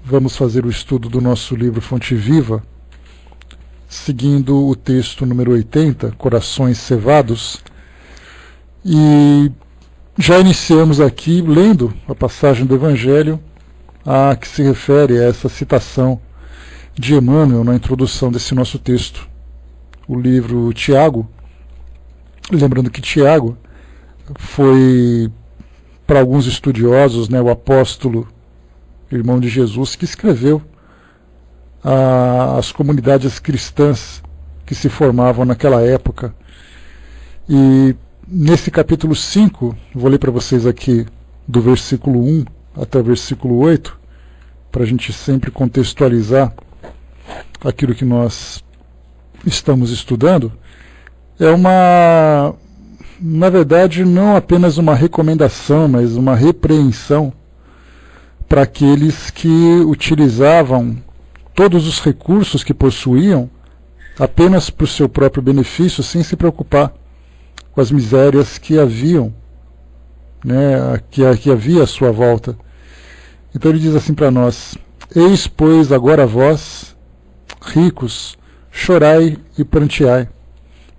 vamos fazer o estudo do nosso livro Fonte Viva, seguindo o texto número 80, Corações Cevados, e já iniciamos aqui lendo a passagem do Evangelho a que se refere a essa citação de Emmanuel na introdução desse nosso texto. O livro Tiago, lembrando que Tiago foi, para alguns estudiosos, o apóstolo, irmão de Jesus, que escreveu as comunidades cristãs que se formavam naquela época. E nesse capítulo 5, vou ler para vocês aqui do versículo 1 até o versículo 8, para a gente sempre contextualizar aquilo que nós estamos estudando. Na verdade, não apenas uma recomendação, mas uma repreensão para aqueles que utilizavam todos os recursos que possuíam apenas para o seu próprio benefício, sem se preocupar com as misérias que haviam, que havia à sua volta. Então ele diz assim para nós: eis, pois, agora vós, ricos, chorai e pranteai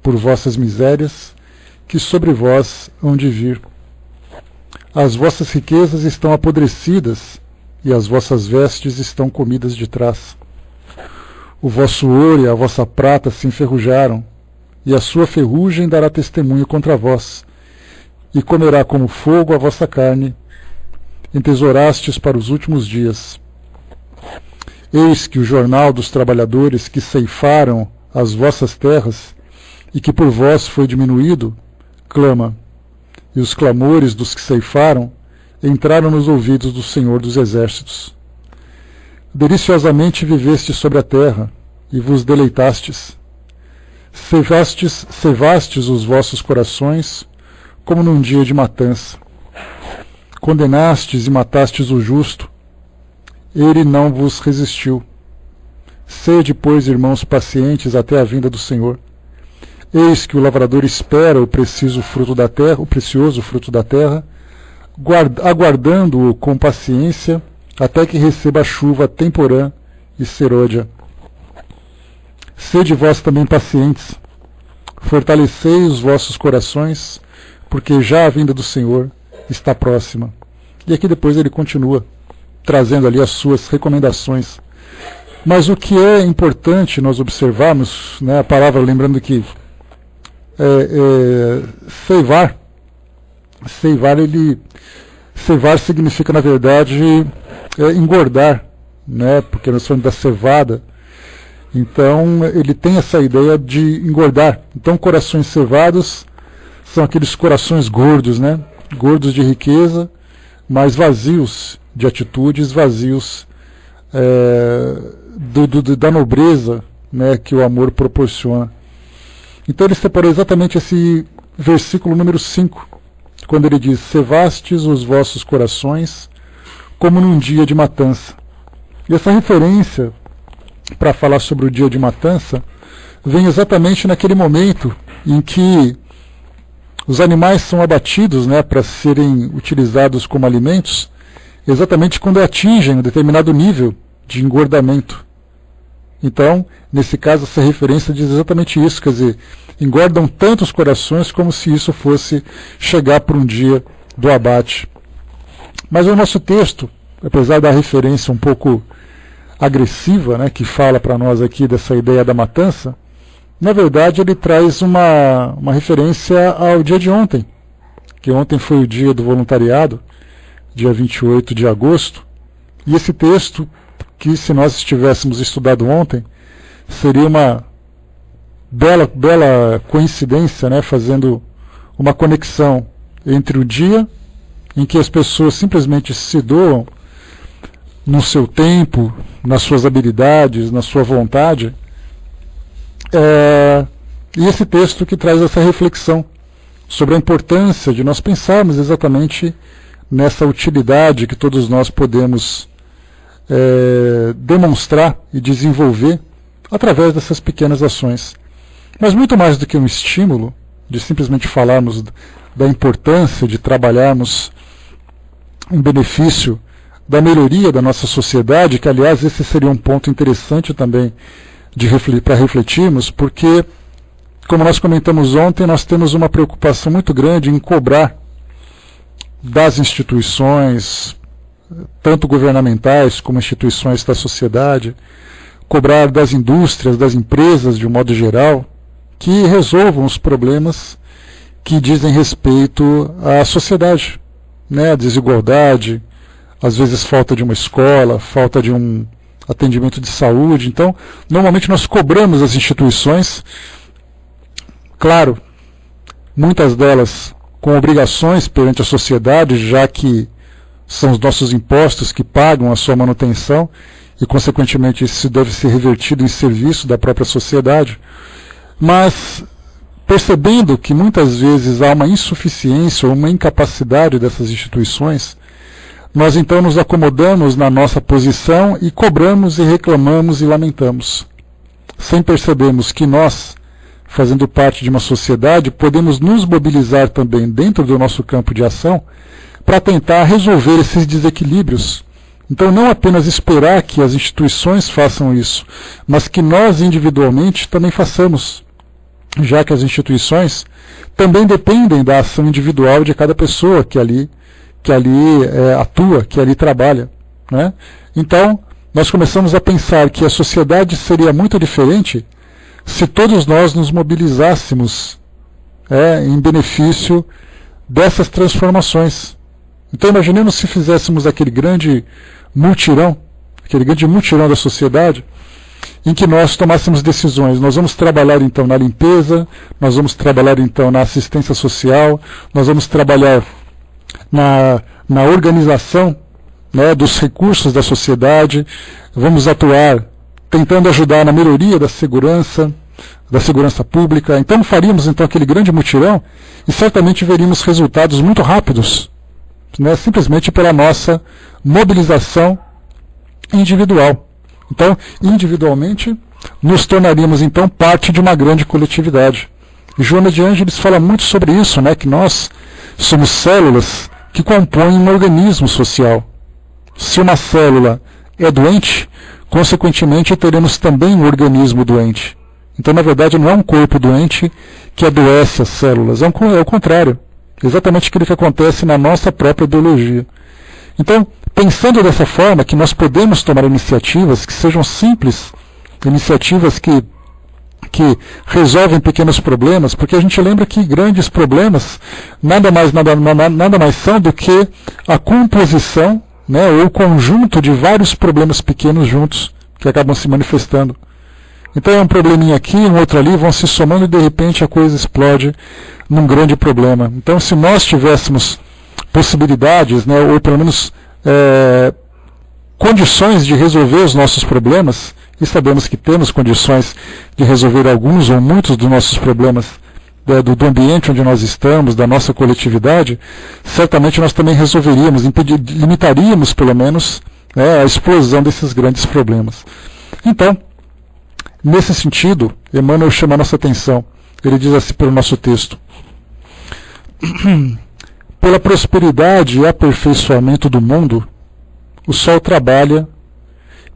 por vossas misérias, que sobre vós hão de vir. As vossas riquezas estão apodrecidas, e as vossas vestes estão comidas de traça. O vosso ouro e a vossa prata se enferrujaram, e a sua ferrugem dará testemunho contra vós, e comerá como fogo a vossa carne, entesourastes para os últimos dias. Eis que o jornal dos trabalhadores que ceifaram as vossas terras, e que por vós foi diminuído, clama, e os clamores dos que ceifaram entraram nos ouvidos do Senhor dos Exércitos. Deliciosamente vivestes sobre a terra, e vos deleitastes. Cevastes os vossos corações, como num dia de matança. Condenastes e matastes o justo, ele não vos resistiu. Sede, pois, irmãos, pacientes até a vinda do Senhor. Eis que o lavrador espera o precioso fruto da terra, aguardando-o com paciência, até que receba a chuva temporã e serôdia. Sede vós também pacientes, fortalecei os vossos corações, porque já a vinda do Senhor está próxima. E aqui depois ele continua, trazendo ali as suas recomendações. Mas o que é importante nós observarmos, a palavra, lembrando que ceivar significa, na verdade, engordar, porque nós falamos da cevada. Então ele tem essa ideia de engordar. Então corações cevados são aqueles corações gordos, gordos de riqueza, mas vazios de atitudes, vazios da nobreza, que o amor proporciona. Então ele separou exatamente esse versículo número 5, quando ele diz: cevastes os vossos corações como num dia de matança. E essa referência, para falar sobre o dia de matança, vem exatamente naquele momento em que os animais são abatidos, para serem utilizados como alimentos, exatamente quando atingem um determinado nível de engordamento. Então, nesse caso, essa referência diz exatamente isso, quer dizer, engordam tanto os corações como se isso fosse chegar para um dia do abate. Mas o nosso texto, apesar da referência um pouco agressiva, que fala para nós aqui dessa ideia da matança, na verdade ele traz uma referência ao dia de ontem, que ontem foi o dia do voluntariado, dia 28 de agosto, e esse texto, que se nós tivéssemos estudado ontem, seria uma bela coincidência, fazendo uma conexão entre o dia em que as pessoas simplesmente se doam no seu tempo, nas suas habilidades, na sua vontade, e esse texto que traz essa reflexão sobre a importância de nós pensarmos exatamente nessa utilidade que todos nós podemos demonstrar e desenvolver através dessas pequenas ações. Mas muito mais do que um estímulo de simplesmente falarmos da importância de trabalharmos em benefício da melhoria da nossa sociedade, que aliás esse seria um ponto interessante também para refletirmos, porque, como nós comentamos ontem, nós temos uma preocupação muito grande em cobrar das instituições, tanto governamentais como instituições da sociedade, cobrar das indústrias, das empresas de um modo geral, que resolvam os problemas que dizem respeito à sociedade, né? A desigualdade, às vezes falta de uma escola, falta de um atendimento de saúde. Então, normalmente nós cobramos as instituições, claro, muitas delas com obrigações perante a sociedade, já que são os nossos impostos que pagam a sua manutenção e, consequentemente, isso deve ser revertido em serviço da própria sociedade. Mas, percebendo que muitas vezes há uma insuficiência ou uma incapacidade dessas instituições, nós então nos acomodamos na nossa posição e cobramos e reclamamos e lamentamos, sem percebermos que nós, fazendo parte de uma sociedade, podemos nos mobilizar também dentro do nosso campo de ação para tentar resolver esses desequilíbrios. Então, não apenas esperar que as instituições façam isso, mas que nós individualmente também façamos, já que as instituições também dependem da ação individual de cada pessoa que ali atua, que ali trabalha, né? Então, nós começamos a pensar que a sociedade seria muito diferente se todos nós nos mobilizássemos em benefício dessas transformações. Então, imaginemos se fizéssemos aquele grande mutirão da sociedade, em que nós tomássemos decisões. Nós vamos trabalhar então na limpeza, nós vamos trabalhar então na assistência social, nós vamos trabalhar na organização, né, dos recursos da sociedade, vamos atuar tentando ajudar na melhoria da segurança pública. Então faríamos então aquele grande mutirão e certamente veríamos resultados muito rápidos, né, simplesmente pela nossa mobilização individual. Então, individualmente, nos tornaríamos então parte de uma grande coletividade. E Joana de Ângeles fala muito sobre isso, né, que nós somos células que compõem um organismo social. Se uma célula é doente, consequentemente teremos também um organismo doente. Então, na verdade, não é um corpo doente que adoece as células, é o contrário. Exatamente aquilo que acontece na nossa própria biologia. Então, pensando dessa forma, que nós podemos tomar iniciativas que sejam simples, iniciativas que resolvem pequenos problemas, porque a gente lembra que grandes problemas nada mais são do que a composição, né, ou o conjunto de vários problemas pequenos juntos, que acabam se manifestando. Então é um probleminha aqui, um outro ali, vão se somando e de repente a coisa explode num grande problema. Então, se nós tivéssemos possibilidades, né, ou pelo menos condições de resolver os nossos problemas, e sabemos que temos condições de resolver alguns ou muitos dos nossos problemas do ambiente onde nós estamos, da nossa coletividade, certamente nós também resolveríamos, limitaríamos pelo menos, né, a explosão desses grandes problemas. Então, nesse sentido, Emmanuel chama a nossa atenção. Ele diz assim pelo nosso texto: pela prosperidade e aperfeiçoamento do mundo, o Sol trabalha,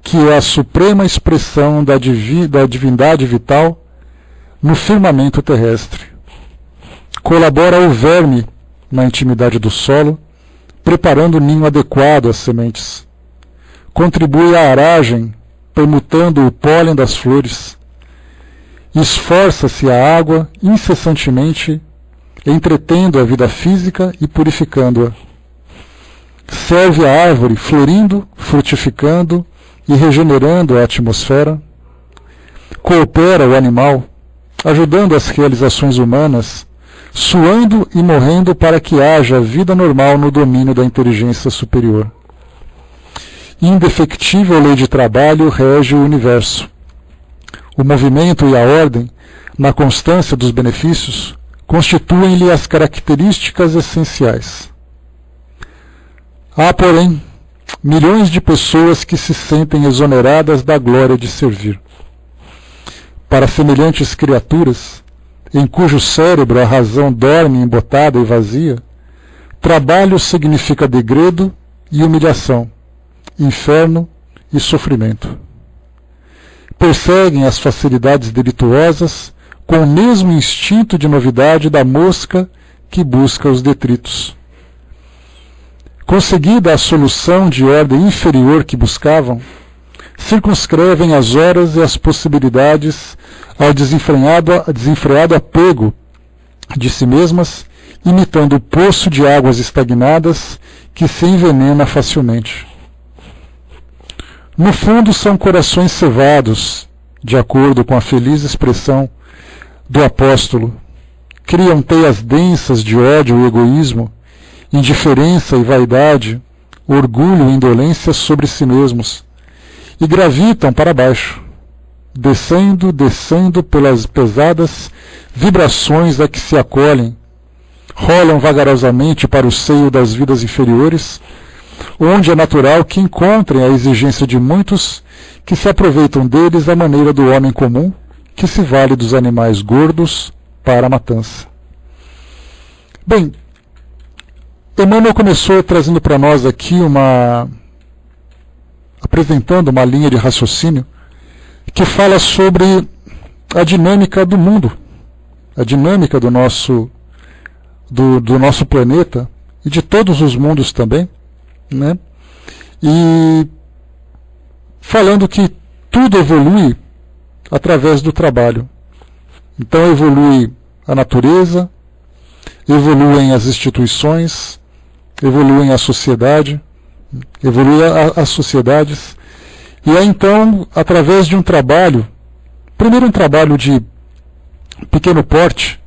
que é a suprema expressão da divindade vital no firmamento terrestre. Colabora ao verme na intimidade do solo, preparando o ninho adequado às sementes. Contribui à aragem, permutando o pólen das flores. Esforça-se a água incessantemente, entretendo a vida física e purificando-a. Serve a árvore florindo, frutificando e regenerando a atmosfera. Coopera o animal, ajudando as realizações humanas, suando e morrendo para que haja vida normal no domínio da inteligência superior. Indefectível lei de trabalho rege o universo. O movimento e a ordem, na constância dos benefícios, constituem-lhe as características essenciais. Há, porém, milhões de pessoas que se sentem exoneradas da glória de servir. Para semelhantes criaturas, em cujo cérebro a razão dorme embotada e vazia, trabalho significa degredo e humilhação, inferno e sofrimento. Perseguem as facilidades delituosas com o mesmo instinto de novidade da mosca que busca os detritos. Conseguida a solução de ordem inferior que buscavam, circunscrevem as horas e as possibilidades ao desenfreado apego de si mesmas, imitando o poço de águas estagnadas que se envenena facilmente. No fundo, são corações cevados, de acordo com a feliz expressão do apóstolo. Criam teias densas de ódio e egoísmo, indiferença e vaidade, orgulho e indolência sobre si mesmos, e gravitam para baixo, descendo pelas pesadas vibrações a que se acolhem, rolam vagarosamente para o seio das vidas inferiores, onde é natural que encontrem a exigência de muitos que se aproveitam deles à maneira do homem comum, que se vale dos animais gordos para a matança. Bem, Emmanuel começou trazendo para nós aqui apresentando uma linha de raciocínio que fala sobre a dinâmica do mundo, a dinâmica do nosso planeta e de todos os mundos também, né? E falando que tudo evolui através do trabalho. Então evolui a natureza, evoluem as instituições, evoluem a sociedade, evoluem as sociedades, e é então através de um trabalho, primeiro um trabalho de pequeno porte,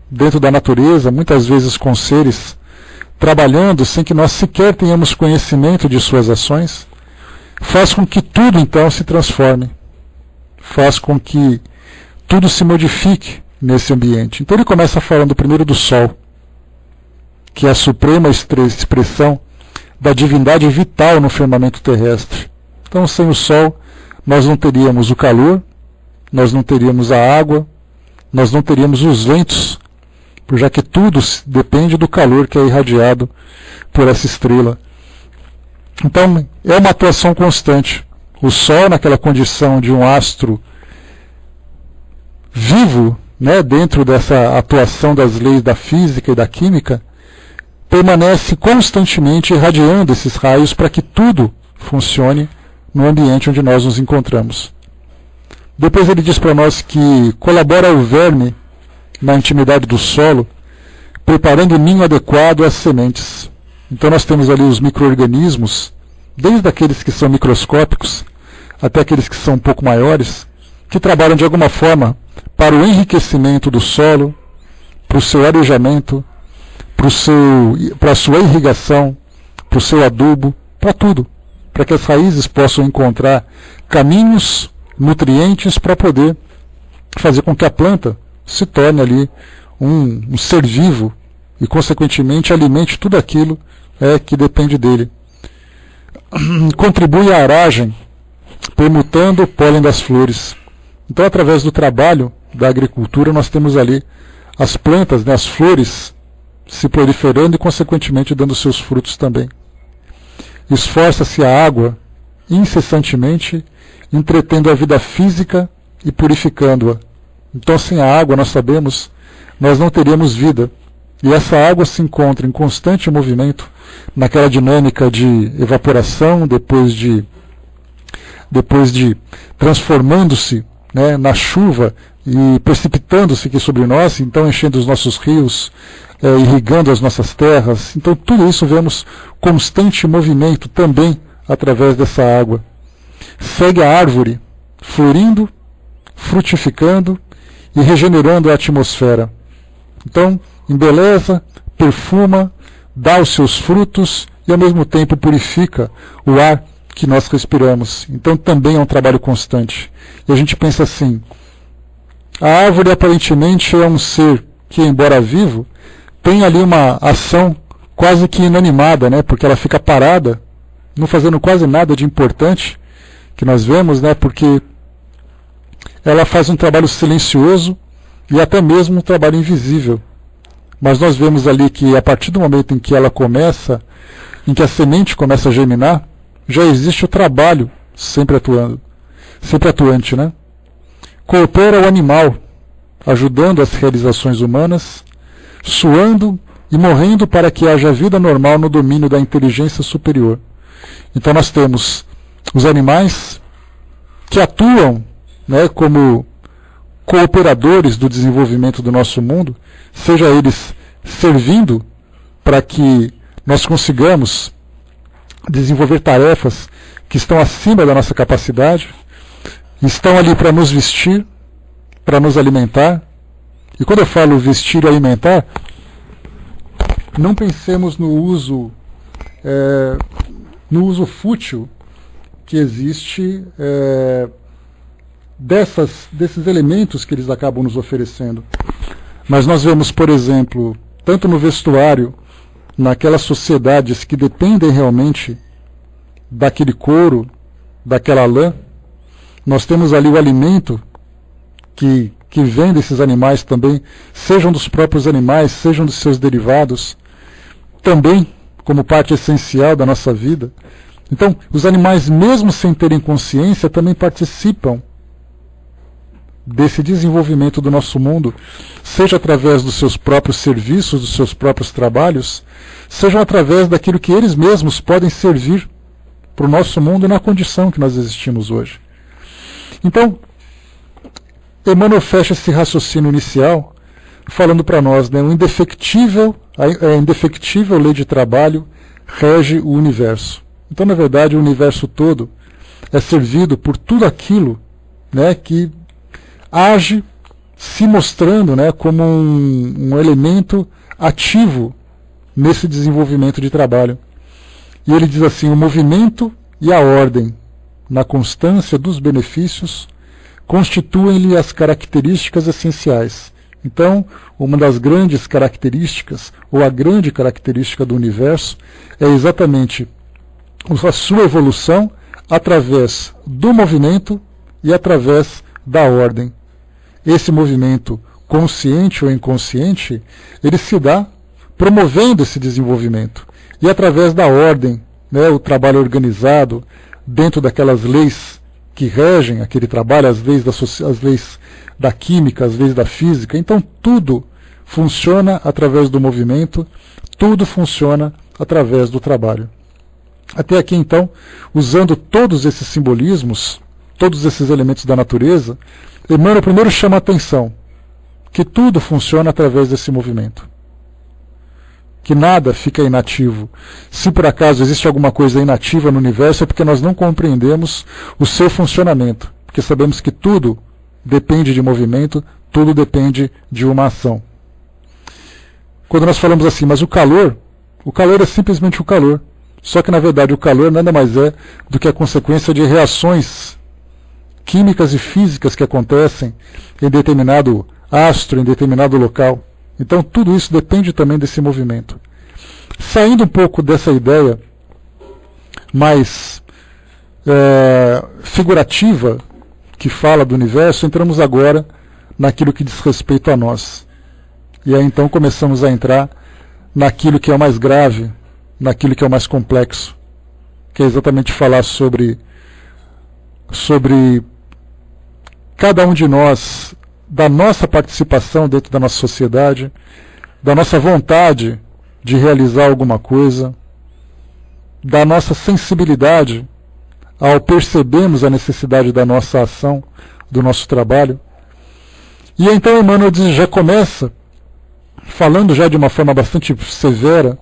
dentro da natureza, muitas vezes com seres trabalhando sem que nós sequer tenhamos conhecimento de suas ações, faz com que tudo então se transforme, faz com que tudo se modifique nesse ambiente. Então ele começa falando primeiro do Sol, que é a suprema expressão da divindade vital no firmamento terrestre. Então sem o Sol nós não teríamos o calor, nós não teríamos a água, nós não teríamos os ventos, já que tudo depende do calor que é irradiado por essa estrela. Então, é uma atuação constante. O Sol, naquela condição de um astro vivo, né, dentro dessa atuação das leis da física e da química, permanece constantemente irradiando esses raios para que tudo funcione no ambiente onde nós nos encontramos. Depois ele diz para nós que colabora o verme na intimidade do solo, preparando o ninho adequado às sementes. Então nós temos ali os micro-organismos, desde aqueles que são microscópicos até aqueles que são um pouco maiores, que trabalham de alguma forma para o enriquecimento do solo, para o seu arejamento, para a sua irrigação, para o seu adubo, para tudo, para que as raízes possam encontrar caminhos, nutrientes para poder fazer com que a planta se torne ali um ser vivo e, consequentemente, alimente tudo aquilo que depende dele. Contribui à aragem, permutando o pólen das flores. Então, através do trabalho da agricultura, nós temos ali as plantas, né, as flores, se proliferando e, consequentemente, dando seus frutos também. Esforça-se a água incessantemente, entretendo a vida física e purificando-a. Então, sem a água, nós sabemos, nós não teríamos vida. E essa água se encontra em constante movimento, naquela dinâmica de evaporação, depois de transformando-se, né, na chuva e precipitando-se aqui sobre nós, então enchendo os nossos rios, irrigando as nossas terras. Então, tudo isso vemos constante movimento também através dessa água. Segue a árvore, florindo, frutificando e regenerando a atmosfera. Então, embeleza, perfuma, dá os seus frutos e ao mesmo tempo purifica o ar que nós respiramos. Então também é um trabalho constante. E a gente pensa assim, a árvore aparentemente é um ser que, embora vivo, tem ali uma ação quase que inanimada, né? Porque ela fica parada, não fazendo quase nada de importante, que nós vemos, né? Porque ela faz um trabalho silencioso e até mesmo um trabalho invisível. Mas nós vemos ali que a partir do momento em que ela começa, em que a semente começa a germinar, já existe o trabalho sempre atuante, né? Coopera o animal, ajudando as realizações humanas, suando e morrendo para que haja vida normal no domínio da inteligência superior. Então nós temos os animais que atuam, né, como cooperadores do desenvolvimento do nosso mundo, seja eles servindo para que nós consigamos desenvolver tarefas que estão acima da nossa capacidade, estão ali para nos vestir, para nos alimentar. E quando eu falo vestir e alimentar, não pensemos no uso fútil que existe desses elementos que eles acabam nos oferecendo. Mas nós vemos, por exemplo, tanto no vestuário, naquelas sociedades que dependem realmente daquele couro, daquela lã, nós temos ali o alimento que vem desses animais também, sejam dos próprios animais, sejam dos seus derivados, também como parte essencial da nossa vida. Então, os animais, mesmo sem terem consciência, também participam desse desenvolvimento do nosso mundo, seja através dos seus próprios serviços, dos seus próprios trabalhos, seja através daquilo que eles mesmos podem servir para o nosso mundo na condição que nós existimos hoje. Então, Emmanuel fecha esse raciocínio inicial falando para nós, né, a indefectível lei de trabalho rege o universo. Então, na verdade, o universo todo é servido por tudo aquilo, né, que age se mostrando, né, como um elemento ativo nesse desenvolvimento de trabalho. E ele diz assim: o movimento e a ordem, na constância dos benefícios, constituem-lhe as características essenciais. Então, uma das grandes características, ou a grande característica do universo, é exatamente a sua evolução através do movimento e através da ordem. Esse movimento, consciente ou inconsciente, ele se dá promovendo esse desenvolvimento. E através da ordem, né, o trabalho organizado, dentro daquelas leis que regem aquele trabalho, as leis da química, as leis da física. Então tudo funciona através do movimento, tudo funciona através do trabalho. Até aqui, então, usando todos esses simbolismos, todos esses elementos da natureza, Emmanuel primeiro chama a atenção que tudo funciona através desse movimento, que nada fica inativo. Se por acaso existe alguma coisa inativa no universo, é porque nós não compreendemos o seu funcionamento, porque sabemos que tudo depende de movimento, tudo depende de uma ação. Quando nós falamos assim, mas o calor é simplesmente o calor. Só que, na verdade, o calor nada mais é do que a consequência de reações químicas e físicas que acontecem em determinado astro, em determinado local. Então, tudo isso depende também desse movimento. Saindo um pouco dessa ideia mais figurativa que fala do universo, entramos agora naquilo que diz respeito a nós. E aí, então, começamos a entrar naquilo que é o mais grave, naquilo que é o mais complexo, que é exatamente falar sobre cada um de nós, da nossa participação dentro da nossa sociedade, da nossa vontade de realizar alguma coisa, da nossa sensibilidade ao percebermos a necessidade da nossa ação, do nosso trabalho. E então Emmanuel já começa falando já de uma forma bastante severa,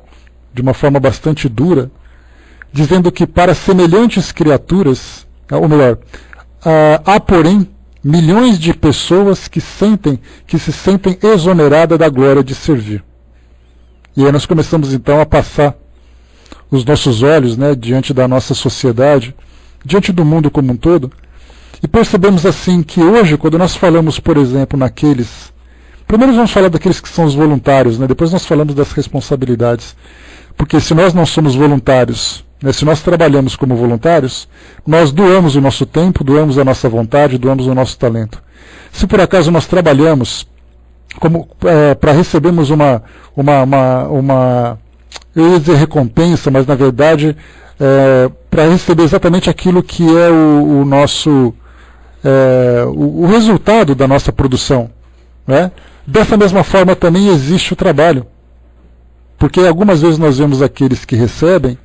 de uma forma bastante dura, dizendo que para semelhantes criaturas, ou melhor, há porém milhões de pessoas que se sentem exoneradas da glória de servir. E aí nós começamos então a passar os nossos olhos, né, diante da nossa sociedade, diante do mundo como um todo, e percebemos assim que hoje, quando nós falamos, por exemplo, primeiro vamos falar daqueles que são os voluntários, né, depois nós falamos das responsabilidades. Porque se nós não somos voluntários, né, se nós trabalhamos como voluntários, nós doamos o nosso tempo, doamos a nossa vontade, doamos o nosso talento. Se por acaso nós trabalhamos para recebermos eu ia dizer recompensa, mas na verdade para receber exatamente aquilo que é o nosso o resultado da nossa produção, né? Dessa mesma forma também existe o trabalho, porque algumas vezes nós vemos aqueles que recebem,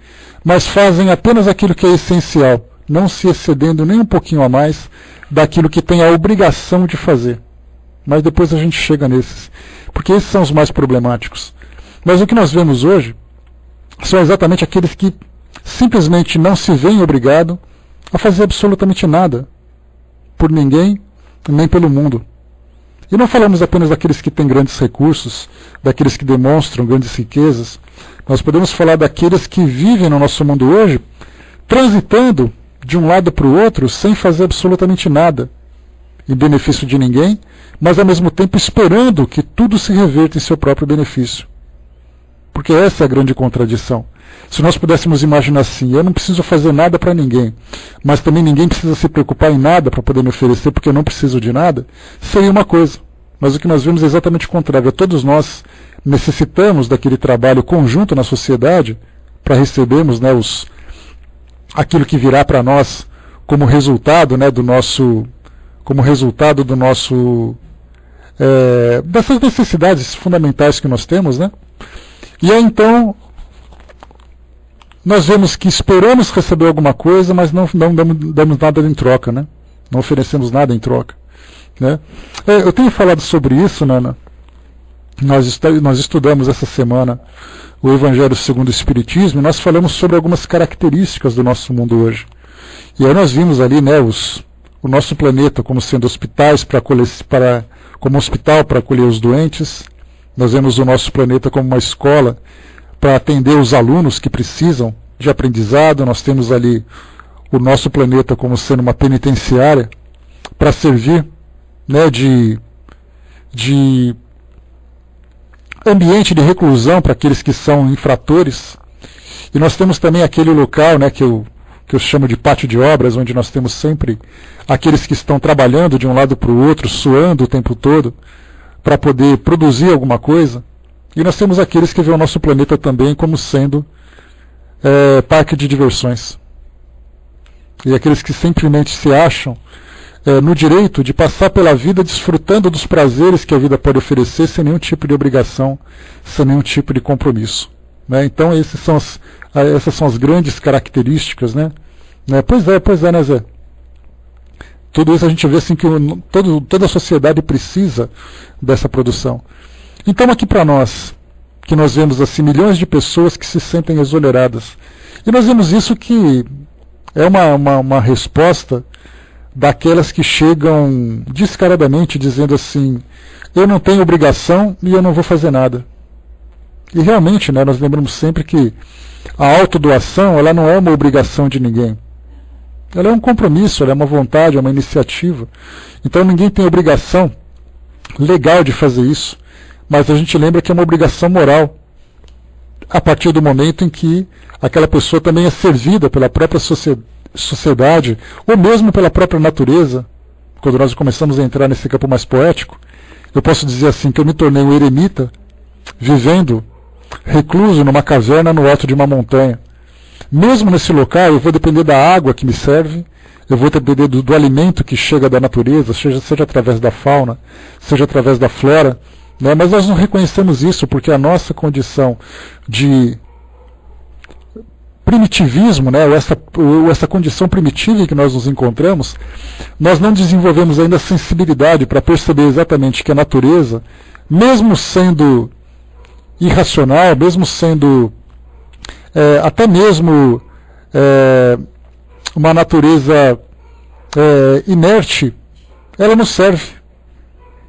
mas fazem apenas aquilo que é essencial, não se excedendo nem um pouquinho a mais daquilo que tem a obrigação de fazer. Mas depois a gente chega nesses, porque esses são os mais problemáticos. Mas o que nós vemos hoje são exatamente aqueles que simplesmente não se veem obrigados a fazer absolutamente nada por ninguém, nem pelo mundo. E não falamos apenas daqueles que têm grandes recursos, daqueles que demonstram grandes riquezas. Nós podemos falar daqueles que vivem no nosso mundo hoje, transitando de um lado para o outro, sem fazer absolutamente nada, em benefício de ninguém, mas ao mesmo tempo esperando que tudo se reverta em seu próprio benefício. Porque essa é a grande contradição. Se nós pudéssemos imaginar assim, eu não preciso fazer nada para ninguém, mas também ninguém precisa se preocupar em nada para poder me oferecer porque eu não preciso de nada, seria uma coisa. Mas o que nós vemos é exatamente o contrário. Todos nós necessitamos daquele trabalho conjunto na sociedade para recebermos, né, aquilo que virá para nós como resultado, né, dessas necessidades fundamentais que nós temos, né? E aí então nós vemos que esperamos receber alguma coisa, mas não damos nada em troca, né? Não oferecemos nada em troca, né? Eu tenho falado sobre isso, Nana. Nós estudamos essa semana o Evangelho segundo o Espiritismo, e nós falamos sobre algumas características do nosso mundo hoje. E aí nós vimos ali, né, o nosso planeta como sendo hospitais como hospital para acolher os doentes. Nós vemos o nosso planeta como uma escola para atender os alunos que precisam de aprendizado. Nós temos ali o nosso planeta como sendo uma penitenciária para servir, né, de ambiente de reclusão para aqueles que são infratores. E nós temos também aquele local, né, que eu chamo de pátio de obras, onde nós temos sempre aqueles que estão trabalhando de um lado para o outro, suando o tempo todo, para poder produzir alguma coisa. E nós temos aqueles que veem o nosso planeta também como sendo parque de diversões. E aqueles que simplesmente se acham no direito de passar pela vida desfrutando dos prazeres que a vida pode oferecer sem nenhum tipo de obrigação, sem nenhum tipo de compromisso, né? Então essas são as grandes características, né? Pois é, né, Zé? Tudo isso a gente vê assim que toda a sociedade precisa dessa produção. Então aqui para nós, que nós vemos assim milhões de pessoas que se sentem exoneradas, e nós vemos isso que é uma resposta daquelas que chegam descaradamente dizendo assim, eu não tenho obrigação e eu não vou fazer nada. E realmente, né, nós lembramos sempre que a autodoação, ela não é uma obrigação de ninguém. Ela é um compromisso, ela é uma vontade, é uma iniciativa. Então ninguém tem obrigação legal de fazer isso, mas a gente lembra que é uma obrigação moral, a partir do momento em que aquela pessoa também é servida pela própria sociedade, ou mesmo pela própria natureza. Quando nós começamos a entrar nesse campo mais poético, eu posso dizer assim, que eu me tornei um eremita, vivendo recluso numa caverna no alto de uma montanha. Mesmo nesse local, eu vou depender da água que me serve, eu vou depender do alimento que chega da natureza, seja através da fauna, seja através da flora, né? Mas nós não reconhecemos isso, porque a nossa condição de primitivismo, né, ou essa condição primitiva em que nós nos encontramos, nós não desenvolvemos ainda a sensibilidade para perceber exatamente que a natureza, mesmo sendo irracional, mesmo sendo até mesmo uma natureza inerte, ela nos serve,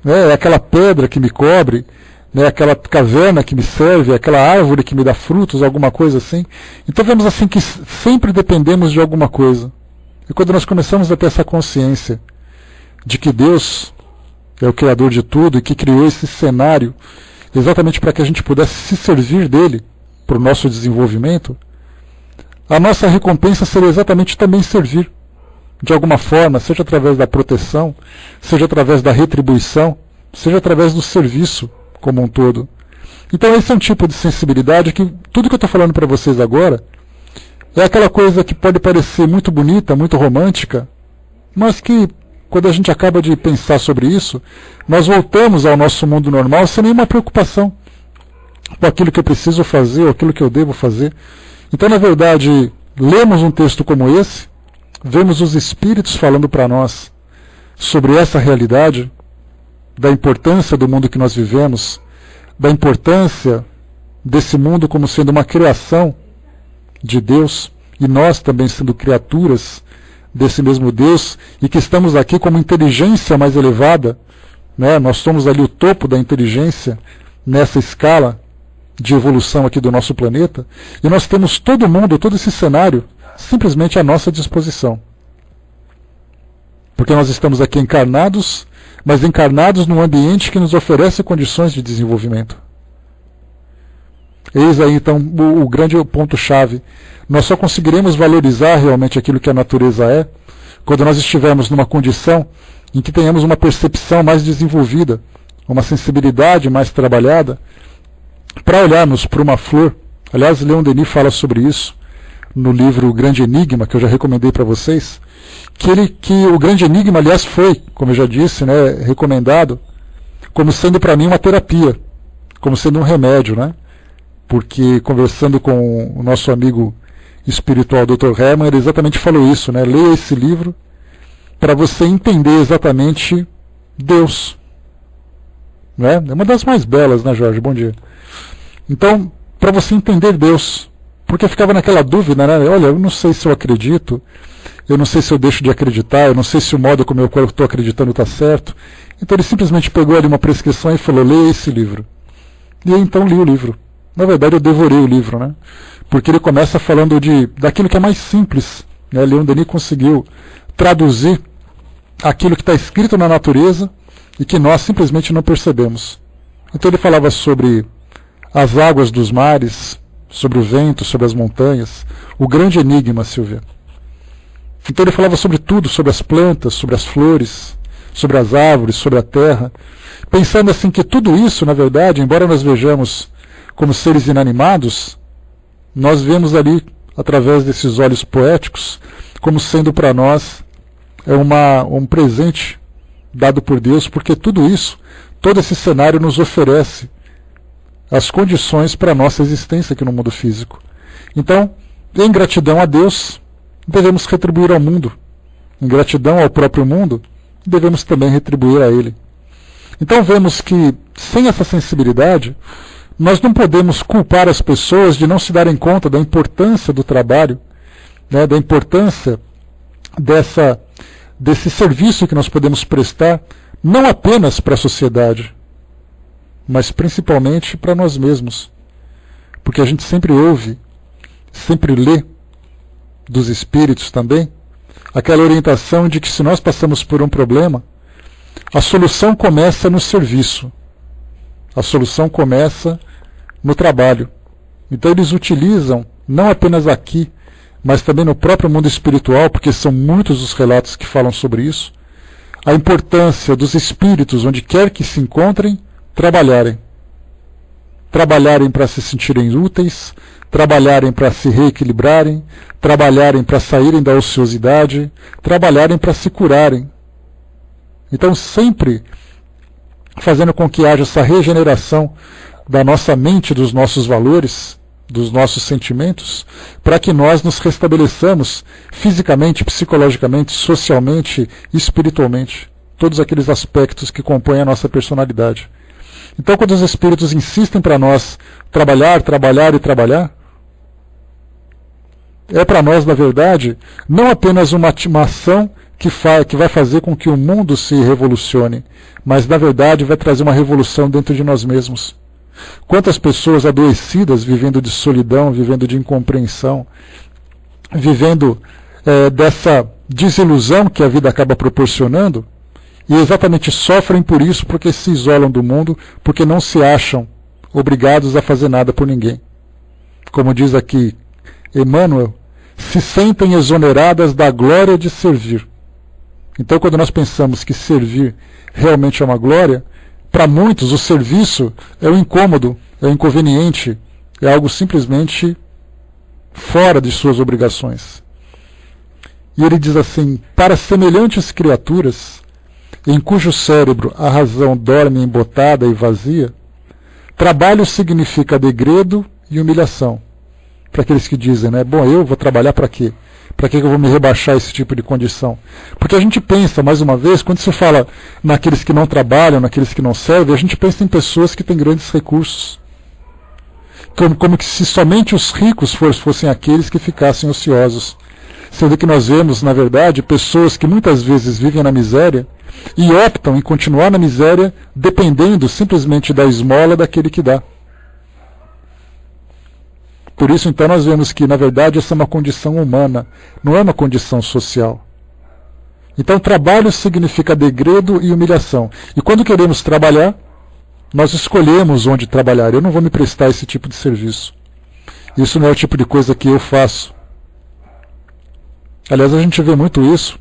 né? É aquela pedra que me cobre, né, aquela caverna que me serve, aquela árvore que me dá frutos, alguma coisa assim. Então vemos assim que sempre dependemos de alguma coisa. E quando nós começamos a ter essa consciência de que Deus é o Criador de tudo e que criou esse cenário exatamente para que a gente pudesse se servir dele para o nosso desenvolvimento, a nossa recompensa seria exatamente também servir de alguma forma, seja através da proteção, seja através da retribuição, seja através do serviço como um todo. Então esse é um tipo de sensibilidade que tudo que eu estou falando para vocês agora É aquela coisa que pode parecer muito bonita, muito romântica, mas que, quando a gente acaba de pensar sobre isso, nós voltamos ao nosso mundo normal sem nenhuma preocupação com aquilo que eu preciso fazer ou aquilo que eu devo fazer. Então, na verdade, lemos um texto como esse, vemos os Espíritos falando para nós sobre essa realidade, da importância do mundo que nós vivemos, da importância desse mundo como sendo uma criação de Deus, e nós também sendo criaturas desse mesmo Deus, e que estamos aqui como inteligência mais elevada, né? Nós somos ali o topo da inteligência nessa escala de evolução aqui do nosso planeta, e nós temos todo mundo, todo esse cenário, simplesmente à nossa disposição. Porque nós estamos aqui encarnados, mas encarnados num ambiente que nos oferece condições de desenvolvimento. Eis aí então o grande ponto-chave. Nós só conseguiremos valorizar realmente aquilo que a natureza é quando nós estivermos numa condição em que tenhamos uma percepção mais desenvolvida, uma sensibilidade mais trabalhada, para olharmos para uma flor. Aliás, Leon Denis fala sobre isso no livro O Grande Enigma, que eu já recomendei para vocês, que o Grande Enigma, aliás, foi, como eu já disse, né, recomendado como sendo para mim uma terapia, como sendo um remédio, né? Porque conversando com o nosso amigo espiritual Dr. Herman, ele exatamente falou isso, né? Leia esse livro para você entender exatamente Deus. Né? É uma das mais belas, né, Jorge? Bom dia. Então, para você entender Deus, porque eu ficava naquela dúvida, né? Olha, eu não sei se eu acredito, eu não sei se eu deixo de acreditar, eu não sei se o modo como eu estou acreditando está certo. Então ele simplesmente pegou ali uma prescrição e falou, leia esse livro. E eu então li o livro. Na verdade, eu devorei o livro, né? Porque ele começa falando daquilo que é mais simples. Né? Leon Denis conseguiu traduzir aquilo que está escrito na natureza e que nós simplesmente não percebemos. Então ele falava sobre as águas dos mares, sobre o vento, sobre as montanhas, o grande enigma, Silvia. Então ele falava sobre tudo, sobre as plantas, sobre as flores, sobre as árvores, sobre a terra, pensando assim que tudo isso, na verdade, embora nós vejamos como seres inanimados, nós vemos ali, através desses olhos poéticos, como sendo para nós um presente dado por Deus, porque tudo isso, todo esse cenário nos oferece as condições para a nossa existência aqui no mundo físico. Então, em gratidão a Deus, devemos retribuir ao mundo. Em gratidão ao próprio mundo, devemos também retribuir a ele. Então vemos que, sem essa sensibilidade, nós não podemos culpar as pessoas de não se darem conta da importância do trabalho, né, da importância desse serviço que nós podemos prestar, não apenas para a sociedade, mas principalmente para nós mesmos. Porque a gente sempre ouve, sempre lê dos espíritos também, aquela orientação de que se nós passamos por um problema, a solução começa no serviço. A solução começa no trabalho. Então eles utilizam, não apenas aqui, mas também no próprio mundo espiritual, porque são muitos os relatos que falam sobre isso, a importância dos espíritos, onde quer que se encontrem, trabalharem. Trabalharem para se sentirem úteis, trabalharem para se reequilibrarem, trabalharem para saírem da ociosidade, trabalharem para se curarem. Então sempre fazendo com que haja essa regeneração da nossa mente, dos nossos valores, dos nossos sentimentos, para que nós nos restabeleçamos fisicamente, psicologicamente, socialmente, espiritualmente, todos aqueles aspectos que compõem a nossa personalidade. Então, quando os espíritos insistem para nós trabalhar, trabalhar e trabalhar, é para nós, na verdade, não apenas uma ação que vai fazer com que o mundo se revolucione, mas, na verdade, vai trazer uma revolução dentro de nós mesmos. Quantas pessoas adoecidas, vivendo de solidão, vivendo de incompreensão, vivendo dessa desilusão que a vida acaba proporcionando, e exatamente sofrem por isso, porque se isolam do mundo, porque não se acham obrigados a fazer nada por ninguém. Como diz aqui Emmanuel, se sentem exoneradas da glória de servir. Então, quando nós pensamos que servir realmente é uma glória, para muitos o serviço é um incômodo, é um inconveniente, é algo simplesmente fora de suas obrigações. E ele diz assim: para semelhantes criaturas, em cujo cérebro a razão dorme embotada e vazia, trabalho significa degredo e humilhação. Para aqueles que dizem, né, bom, eu vou trabalhar para quê? Para que eu vou me rebaixar a esse tipo de condição? Porque a gente pensa, mais uma vez, quando se fala naqueles que não trabalham, naqueles que não servem, a gente pensa em pessoas que têm grandes recursos. Como que se somente os ricos fossem aqueles que ficassem ociosos. Sendo que nós vemos, na verdade, pessoas que muitas vezes vivem na miséria e optam em continuar na miséria dependendo simplesmente da esmola daquele que dá. Por isso, então, nós vemos que, na verdade, essa é uma condição humana, não é uma condição social. Então, trabalho significa degredo e humilhação. E quando queremos trabalhar, nós escolhemos onde trabalhar. Eu não vou me prestar a esse tipo de serviço. Isso não é o tipo de coisa que eu faço. Aliás, a gente vê muito isso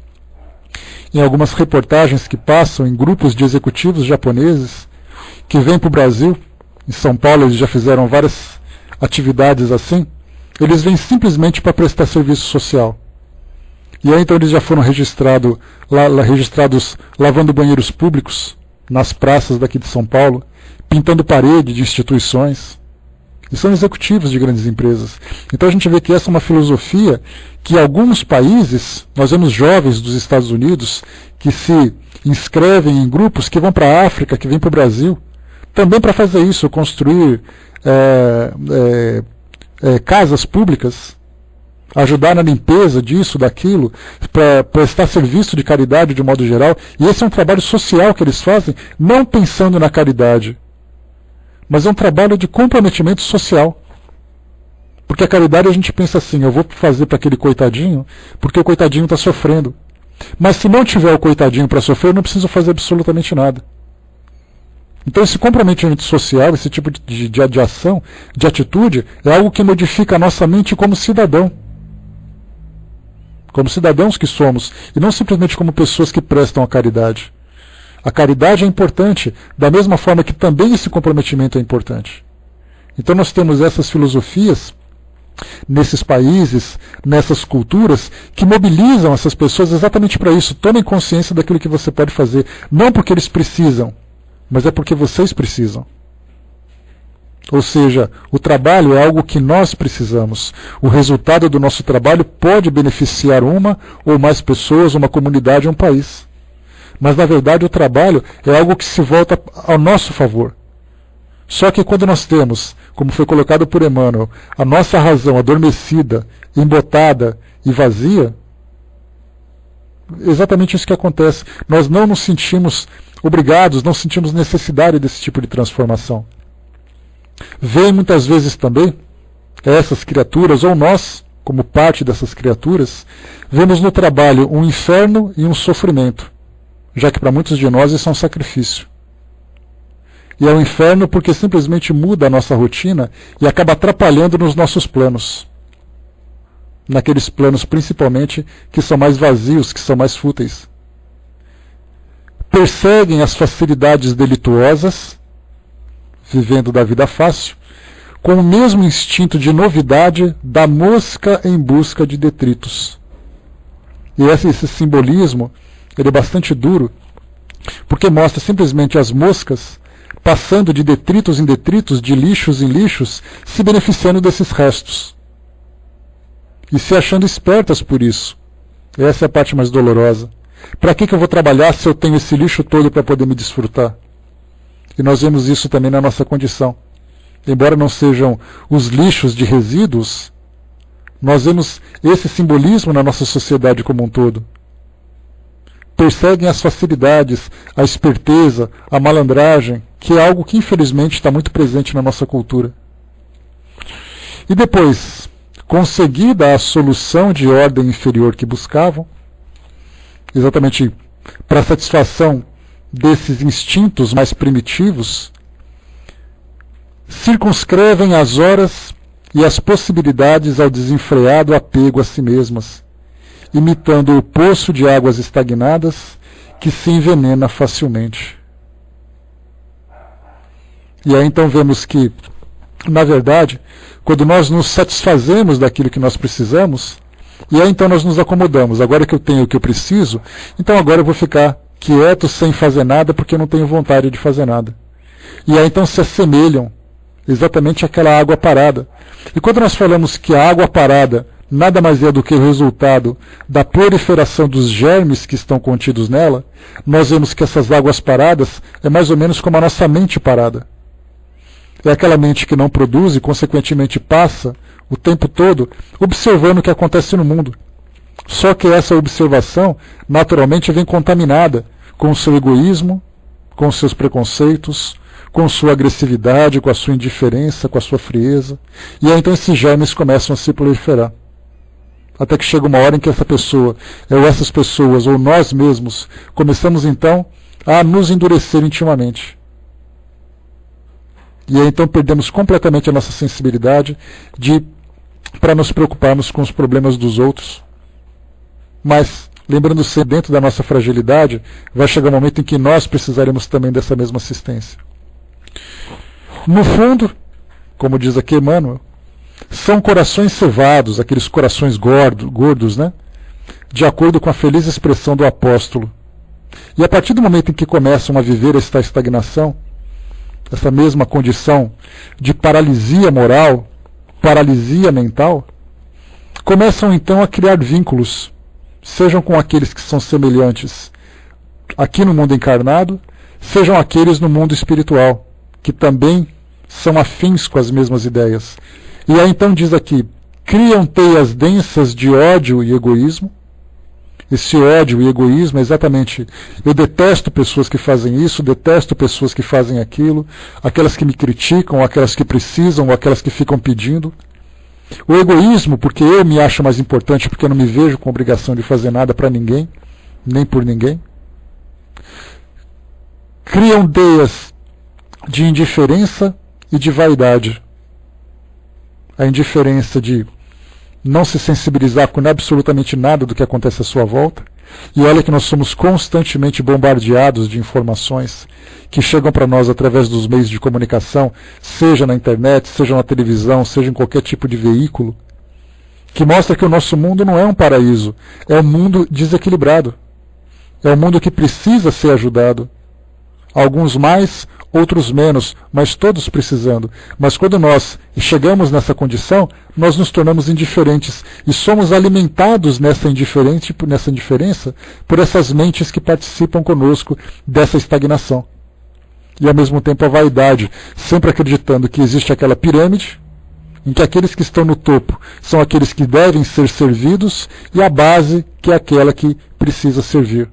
em algumas reportagens que passam em grupos de executivos japoneses que vêm para o Brasil. Em São Paulo eles já fizeram várias atividades assim. Eles vêm simplesmente para prestar serviço social. E aí então eles já foram registrados lavando banheiros públicos nas praças daqui de São Paulo, pintando parede de instituições. E são executivos de grandes empresas. Então a gente vê que essa é uma filosofia que em alguns países, nós vemos jovens dos Estados Unidos que se inscrevem em grupos que vão para a África, que vêm para o Brasil, também para fazer isso, construir casas públicas, ajudar na limpeza disso, daquilo, para prestar serviço de caridade de modo geral. E esse é um trabalho social que eles fazem, não pensando na caridade, mas é um trabalho de comprometimento social. Porque a caridade a gente pensa assim, eu vou fazer para aquele coitadinho, porque o coitadinho está sofrendo. Mas se não tiver o coitadinho para sofrer, eu não preciso fazer absolutamente nada. Então esse comprometimento social, esse tipo de ação, de atitude, é algo que modifica a nossa mente como cidadão. Como cidadãos que somos, e não simplesmente como pessoas que prestam a caridade. A caridade é importante, da mesma forma que também esse comprometimento é importante. Então nós temos essas filosofias nesses países, nessas culturas, que mobilizam essas pessoas exatamente para isso. Tomem consciência daquilo que você pode fazer, não porque eles precisam, mas é porque vocês precisam. Ou seja, o trabalho é algo que nós precisamos. O resultado do nosso trabalho pode beneficiar uma ou mais pessoas, uma comunidade, um país. Mas, na verdade, o trabalho é algo que se volta ao nosso favor. Só que quando nós temos, como foi colocado por Emmanuel, a nossa razão adormecida, embotada e vazia, exatamente isso que acontece. Nós não nos sentimos obrigados, não sentimos necessidade desse tipo de transformação. Vêm muitas vezes também essas criaturas, ou nós, como parte dessas criaturas, vemos no trabalho um inferno e um sofrimento, já que para muitos de nós isso é um sacrifício. E é um inferno porque simplesmente muda a nossa rotina e acaba atrapalhando nos nossos planos. Naqueles planos, principalmente, que são mais vazios, que são mais fúteis. Perseguem as facilidades delituosas, vivendo da vida fácil, com o mesmo instinto de novidade da mosca em busca de detritos. E esse simbolismo ele é bastante duro, porque mostra simplesmente as moscas passando de detritos em detritos, de lixos em lixos, se beneficiando desses restos. E se achando espertas por isso. Essa é a parte mais dolorosa. Para que eu vou trabalhar se eu tenho esse lixo todo para poder me desfrutar? E nós vemos isso também na nossa condição. Embora não sejam os lixos de resíduos, nós vemos esse simbolismo na nossa sociedade como um todo. Perseguem as facilidades, a esperteza, a malandragem, que é algo que infelizmente está muito presente na nossa cultura. E depois, conseguida a solução de ordem inferior que buscavam, exatamente para a satisfação desses instintos mais primitivos, circunscrevem as horas e as possibilidades ao desenfreado apego a si mesmas, imitando o poço de águas estagnadas que se envenena facilmente. E aí então vemos que na verdade, quando nós nos satisfazemos daquilo que nós precisamos, e aí então nós nos acomodamos. Agora que eu tenho o que eu preciso, então agora eu vou ficar quieto sem fazer nada porque eu não tenho vontade de fazer nada. E aí então se assemelham exatamente àquela água parada. E quando nós falamos que a água parada nada mais é do que o resultado da proliferação dos germes que estão contidos nela, nós vemos que essas águas paradas é mais ou menos como a nossa mente parada. É aquela mente que não produz e, consequentemente, passa o tempo todo observando o que acontece no mundo. Só que essa observação, naturalmente, vem contaminada com o seu egoísmo, com os seus preconceitos, com sua agressividade, com a sua indiferença, com a sua frieza. E aí, então, esses germes começam a se proliferar. Até que chega uma hora em que essa pessoa, ou essas pessoas, ou nós mesmos, começamos, então, a nos endurecer intimamente. E aí então perdemos completamente a nossa sensibilidade para nos preocuparmos com os problemas dos outros. Mas, lembrando-se, dentro da nossa fragilidade, vai chegar um momento em que nós precisaremos também dessa mesma assistência. No fundo, como diz aqui Emmanuel, são corações cevados, aqueles corações gordos, né? De acordo com a feliz expressão do apóstolo. E a partir do momento em que começam a viver esta estagnação, essa mesma condição de paralisia moral, paralisia mental, começam então a criar vínculos, sejam com aqueles que são semelhantes aqui no mundo encarnado, sejam aqueles no mundo espiritual, que também são afins com as mesmas ideias. E aí então diz aqui, criam teias densas de ódio e egoísmo. Esse ódio e egoísmo é exatamente, eu detesto pessoas que fazem isso, detesto pessoas que fazem aquilo, aquelas que me criticam, aquelas que precisam, ou aquelas que ficam pedindo. O egoísmo, porque eu me acho mais importante, porque eu não me vejo com obrigação de fazer nada para ninguém, nem por ninguém. Criam teias de indiferença e de vaidade. A indiferença de não se sensibilizar com absolutamente nada do que acontece à sua volta. E olha que nós somos constantemente bombardeados de informações que chegam para nós através dos meios de comunicação, seja na internet, seja na televisão, seja em qualquer tipo de veículo, que mostra que o nosso mundo não é um paraíso, é um mundo desequilibrado. É um mundo que precisa ser ajudado. Alguns mais, outros menos, mas todos precisando. Mas quando nós chegamos nessa condição, nós nos tornamos indiferentes e somos alimentados nessa indiferença por essas mentes que participam conosco dessa estagnação. E ao mesmo tempo a vaidade, sempre acreditando que existe aquela pirâmide, em que aqueles que estão no topo são aqueles que devem ser servidos e a base que é aquela que precisa servir.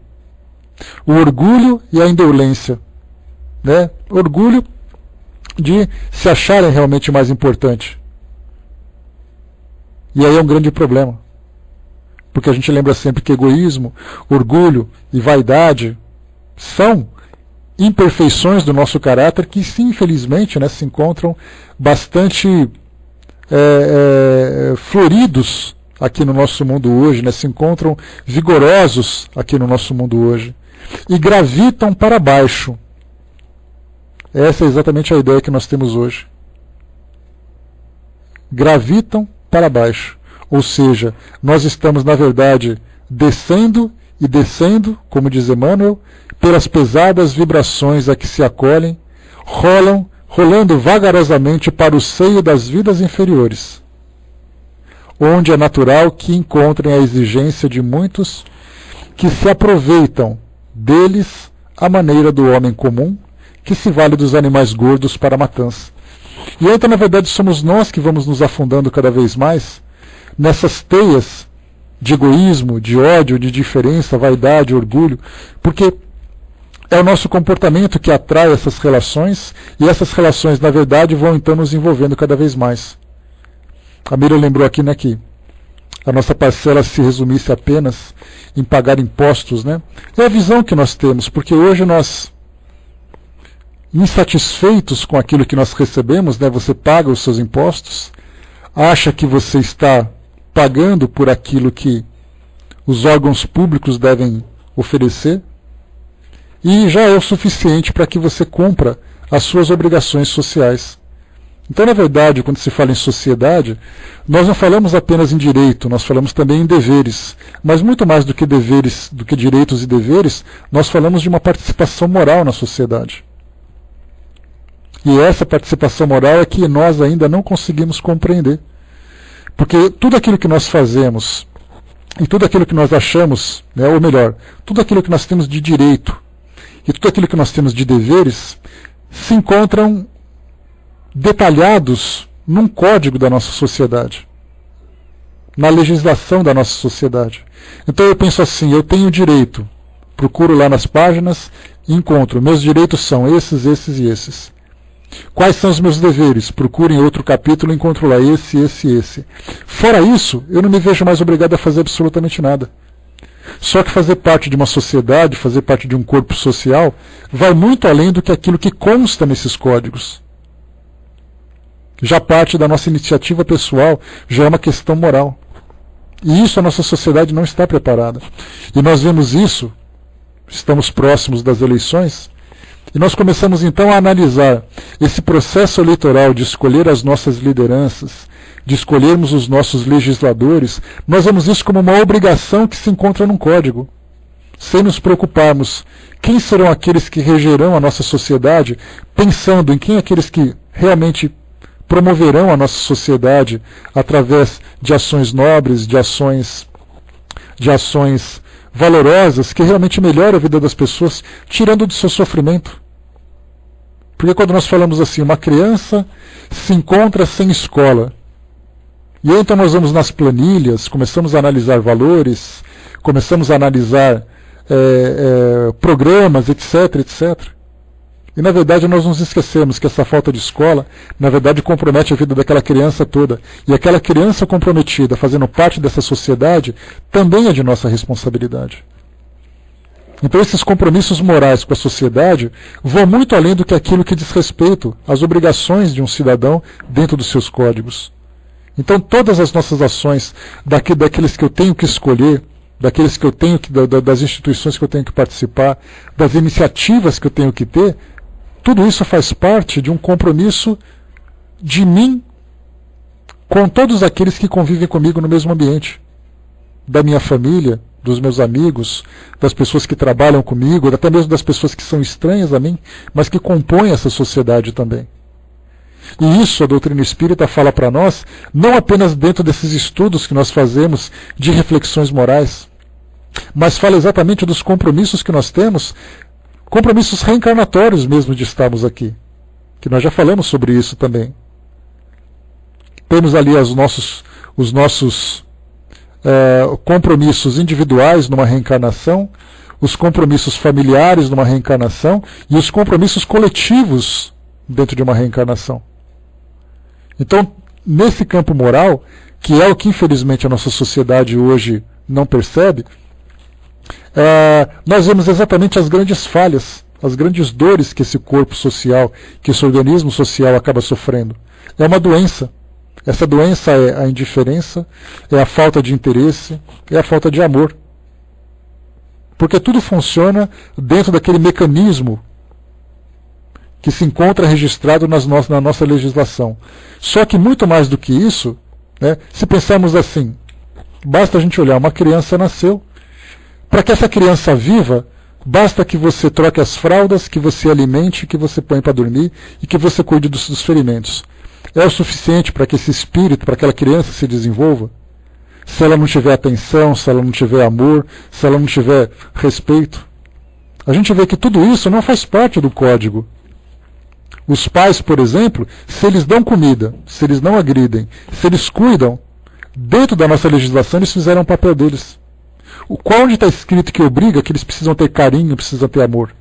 O orgulho e a indolência. Né? Orgulho de se acharem realmente mais importante. E aí é um grande problema. Porque a gente lembra sempre que egoísmo, orgulho e vaidade são imperfeições do nosso caráter que, sim, infelizmente, né, se encontram bastante floridos aqui no nosso mundo hoje, né, se encontram vigorosos aqui no nosso mundo hoje. E gravitam para baixo. Essa é exatamente a ideia que nós temos hoje. Gravitam para baixo. Ou seja, nós estamos, na verdade, descendo e descendo, como diz Emmanuel, pelas pesadas vibrações a que se acolhem, rolando vagarosamente para o seio das vidas inferiores, onde é natural que encontrem a exigência de muitos que se aproveitam deles à maneira do homem comum, que se vale dos animais gordos para a matança. E então, na verdade, somos nós que vamos nos afundando cada vez mais nessas teias de egoísmo, de ódio, de diferença, vaidade, orgulho, porque é o nosso comportamento que atrai essas relações, e essas relações, na verdade, vão então nos envolvendo cada vez mais. A Miriam lembrou aqui, né, que a nossa parcela se resumisse apenas em pagar impostos, né? É a visão que nós temos, porque hoje nós, insatisfeitos com aquilo que nós recebemos, né, você paga os seus impostos, acha que você está pagando por aquilo que os órgãos públicos devem oferecer, e já é o suficiente para que você cumpra as suas obrigações sociais. Então, na verdade, quando se fala em sociedade, nós não falamos apenas em direito, nós falamos também em deveres. Mas muito mais do que deveres, do que direitos e deveres, nós falamos de uma participação moral na sociedade. E essa participação moral é que nós ainda não conseguimos compreender. Porque tudo aquilo que nós fazemos, e tudo aquilo que nós achamos, né, ou melhor, tudo aquilo que nós temos de direito, e tudo aquilo que nós temos de deveres, se encontram detalhados num código da nossa sociedade, na legislação da nossa sociedade. Então eu penso assim, eu tenho direito, procuro lá nas páginas e encontro, meus direitos são esses, esses e esses. Quais são os meus deveres? Procuro em outro capítulo e encontro lá esse, esse e esse. Fora isso, eu não me vejo mais obrigado a fazer absolutamente nada. Só que fazer parte de uma sociedade, fazer parte de um corpo social, vai muito além do que aquilo que consta nesses códigos. Já parte da nossa iniciativa pessoal, já é uma questão moral. E isso a nossa sociedade não está preparada. E nós vemos isso, estamos próximos das eleições, e nós começamos então a analisar esse processo eleitoral de escolher as nossas lideranças, de escolhermos os nossos legisladores. Nós vemos isso como uma obrigação que se encontra num código, sem nos preocuparmos quem serão aqueles que regerão a nossa sociedade, pensando em quem aqueles que realmente promoverão a nossa sociedade através de ações nobres, de ações valorosas, que realmente melhoram a vida das pessoas, tirando do seu sofrimento. Porque quando nós falamos assim, uma criança se encontra sem escola, e aí então nós vamos nas planilhas, começamos a analisar valores, começamos a analisar programas, etc, etc. E na verdade nós nos esquecemos que essa falta de escola, na verdade compromete a vida daquela criança toda. E aquela criança comprometida, fazendo parte dessa sociedade, também é de nossa responsabilidade. Então esses compromissos morais com a sociedade vão muito além do que aquilo que diz respeito às obrigações de um cidadão dentro dos seus códigos. Então todas as nossas ações, daqueles que eu tenho que escolher, daqueles que eu tenho que, das instituições que eu tenho que participar, das iniciativas que eu tenho que ter, tudo isso faz parte de um compromisso de mim com todos aqueles que convivem comigo no mesmo ambiente. Da minha família, dos meus amigos, das pessoas que trabalham comigo, até mesmo das pessoas que são estranhas a mim, mas que compõem essa sociedade também. E isso a doutrina espírita fala para nós, não apenas dentro desses estudos que nós fazemos de reflexões morais, mas fala exatamente dos compromissos que nós temos, compromissos reencarnatórios mesmo de estarmos aqui, que nós já falamos sobre isso também. Temos ali os nossos compromissos individuais numa reencarnação, os compromissos familiares numa reencarnação e os compromissos coletivos dentro de uma reencarnação. Então, nesse campo moral, que é o que infelizmente a nossa sociedade hoje não percebe, nós vemos exatamente as grandes falhas, as grandes dores que esse corpo social, que esse organismo social acaba sofrendo. É uma doença. Essa doença é a indiferença, é a falta de interesse, é a falta de amor. Porque tudo funciona dentro daquele mecanismo que se encontra registrado na nossa legislação. Só que muito mais do que isso, né, se pensarmos assim, basta a gente olhar, uma criança nasceu. Para que essa criança viva, basta que você troque as fraldas, que você alimente, que você põe para dormir e que você cuide dos ferimentos. É o suficiente para que esse espírito, para aquela criança se desenvolva? Se ela não tiver atenção, se ela não tiver amor, se ela não tiver respeito? A gente vê que tudo isso não faz parte do código. Os pais, por exemplo, se eles dão comida, se eles não agridem, se eles cuidam, dentro da nossa legislação eles fizeram o papel deles. Onde está escrito que obriga que eles precisam ter carinho, precisam ter amor?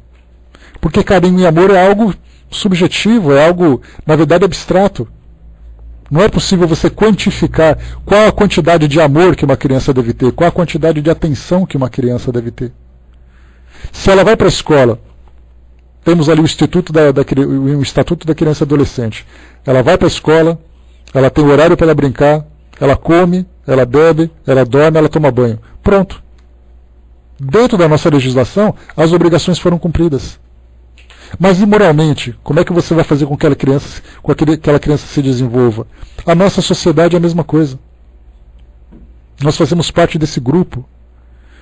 Porque carinho e amor é algo subjetivo, é algo, na verdade, abstrato. Não é possível você quantificar qual a quantidade de amor que uma criança deve ter, qual a quantidade de atenção que uma criança deve ter. Se ela vai para a escola, temos ali o Estatuto da Criança e Adolescente. Ela vai para a escola, ela tem horário para ela brincar, ela come, ela bebe, ela dorme, ela toma banho. Pronto. Dentro da nossa legislação, as obrigações foram cumpridas. Mas imoralmente, como é que você vai fazer com que aquela criança se desenvolva? A nossa sociedade é a mesma coisa. Nós fazemos parte desse grupo.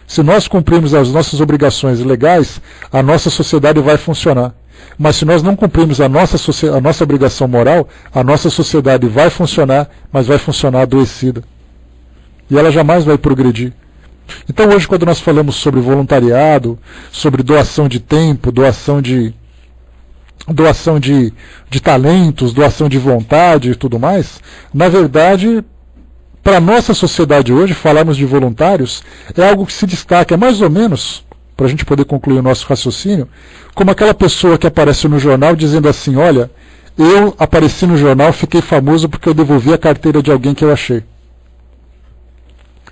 Se nós cumprirmos as nossas obrigações legais, a nossa sociedade vai funcionar. Mas se nós não cumprirmos a nossa obrigação moral, a nossa sociedade vai funcionar, mas vai funcionar adoecida. E ela jamais vai progredir. Então hoje, quando nós falamos sobre voluntariado, sobre doação de tempo, doação de talentos, doação de vontade e tudo mais, na verdade, para a nossa sociedade hoje, falarmos de voluntários é algo que se destaca, é mais ou menos, para a gente poder concluir o nosso raciocínio, como aquela pessoa que aparece no jornal dizendo assim, olha, eu apareci no jornal, fiquei famoso porque eu devolvi a carteira de alguém que eu achei.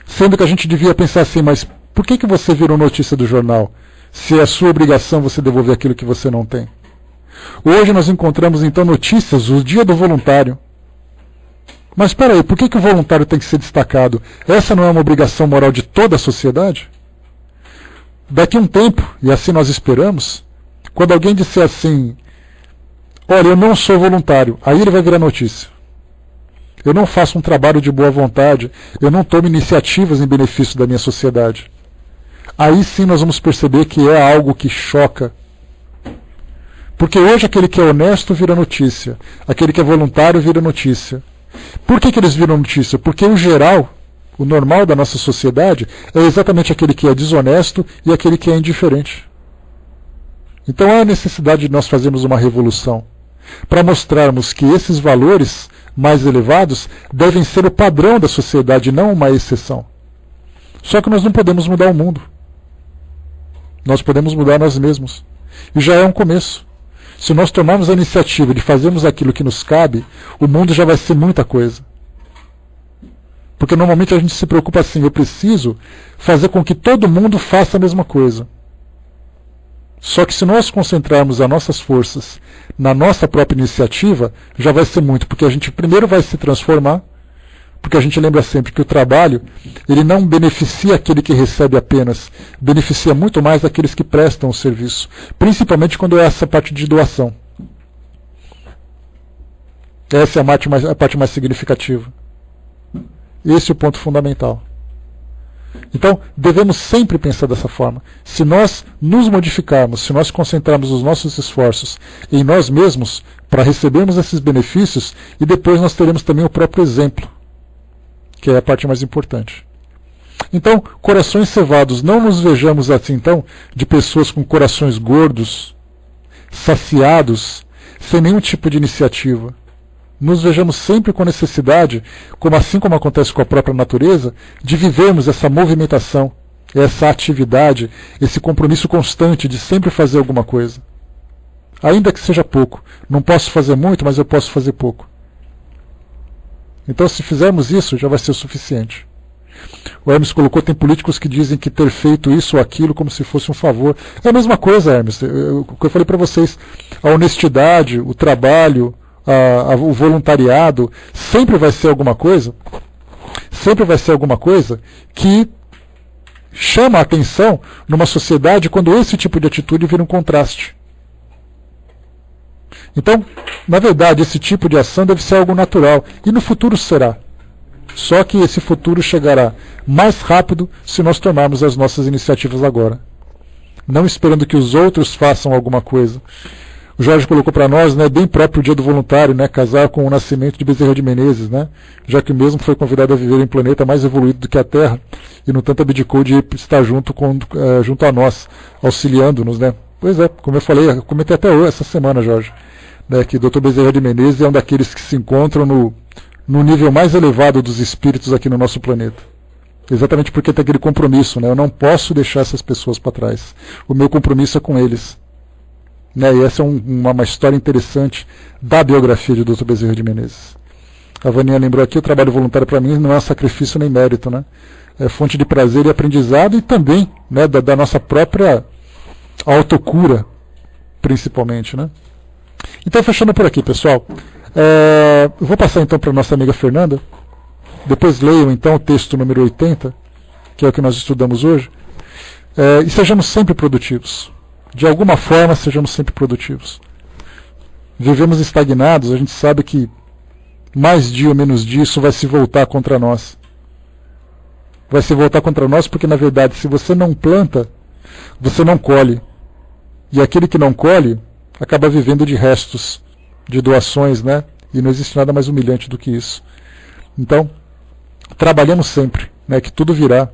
Sendo que a gente devia pensar assim, mas por que você virou notícia do jornal, se é a sua obrigação você devolver aquilo que você não tem? Hoje nós encontramos então notícias, o dia do voluntário. Mas espera aí, por que o voluntário tem que ser destacado? Essa não é uma obrigação moral de toda a sociedade? Daqui a um tempo, e assim nós esperamos, quando alguém disser assim, olha, eu não sou voluntário, aí ele vai virar notícia. Eu não faço um trabalho de boa vontade, eu não tomo iniciativas em benefício da minha sociedade. Aí sim nós vamos perceber que é algo que choca. Porque hoje aquele que é honesto vira notícia, aquele que é voluntário vira notícia. Por que eles viram notícia? Porque o geral, o normal da nossa sociedade, é exatamente aquele que é desonesto e aquele que é indiferente. Então há a necessidade de nós fazermos uma revolução, para mostrarmos que esses valores mais elevados devem ser o padrão da sociedade, não uma exceção. Só que nós não podemos mudar o mundo. Nós podemos mudar nós mesmos. E já é um começo. Se nós tomarmos a iniciativa de fazermos aquilo que nos cabe, o mundo já vai ser muita coisa. Porque normalmente a gente se preocupa assim, eu preciso fazer com que todo mundo faça a mesma coisa. Só que se nós concentrarmos as nossas forças na nossa própria iniciativa, já vai ser muito, porque a gente primeiro vai se transformar, porque a gente lembra sempre que o trabalho, ele não beneficia aquele que recebe apenas, beneficia muito mais aqueles que prestam o serviço, principalmente quando é essa parte de doação. Essa é a parte mais significativa. Esse é o ponto fundamental. Então, devemos sempre pensar dessa forma. Se nós nos modificarmos, se nós concentrarmos os nossos esforços em nós mesmos, para recebermos esses benefícios, e depois nós teremos também o próprio exemplo, que é a parte mais importante. Então, corações cevados, não nos vejamos assim, então, de pessoas com corações gordos, saciados, sem nenhum tipo de iniciativa. Nos vejamos sempre com necessidade, assim como acontece com a própria natureza, de vivermos essa movimentação, essa atividade, esse compromisso constante de sempre fazer alguma coisa. Ainda que seja pouco. Não posso fazer muito, mas eu posso fazer pouco. Então, se fizermeu isso, já vai ser o suficiente. O Hermes colocou, tem políticos que dizem que ter feito isso ou aquilo como se fosse um favor. É a mesma coisa, Hermes. O que eu falei para vocês, a honestidade, o trabalho, o voluntariado, sempre vai ser alguma coisa que chama a atenção numa sociedade quando esse tipo de atitude vira um contraste. Então, na verdade, esse tipo de ação deve ser algo natural, e no futuro será. Só que esse futuro chegará mais rápido se nós tomarmos as nossas iniciativas agora, não esperando que os outros façam alguma coisa. O Jorge colocou para nós, né, bem próprio o dia do voluntário, né, casar com o nascimento de Bezerra de Menezes, né, já que mesmo foi convidado a viver em um planeta mais evoluído do que a Terra, e no tanto abdicou de estar junto a nós, auxiliando-nos, né. Pois é, como eu falei, eu comentei até hoje, essa semana, Jorge, né, que o Dr. Bezerra de Menezes é um daqueles que se encontram no nível mais elevado dos espíritos aqui no nosso planeta. Exatamente porque tem aquele compromisso, né, eu não posso deixar essas pessoas para trás. O meu compromisso é com eles. Né, e essa é uma história interessante da biografia de Dr. Bezerra de Menezes. A Vaninha lembrou aqui, o trabalho voluntário para mim não é sacrifício nem mérito, né? É fonte de prazer e aprendizado, e também, né, da nossa própria autocura, principalmente, né? Então, fechando por aqui, pessoal, eu vou passar então para a nossa amiga Fernanda, depois leiam então o texto número 80, que é o que nós estudamos hoje, e sejamos sempre produtivos. de alguma forma, sejamos sempre produtivos. Vivemos estagnados, a gente sabe que mais dia ou menos dia isso vai se voltar contra nós. Vai se voltar contra nós porque, na verdade, se você não planta, você não colhe. E aquele que não colhe acaba vivendo de restos, de doações, né? E não existe nada mais humilhante do que isso. Então, trabalhamos sempre, né? Que tudo virá.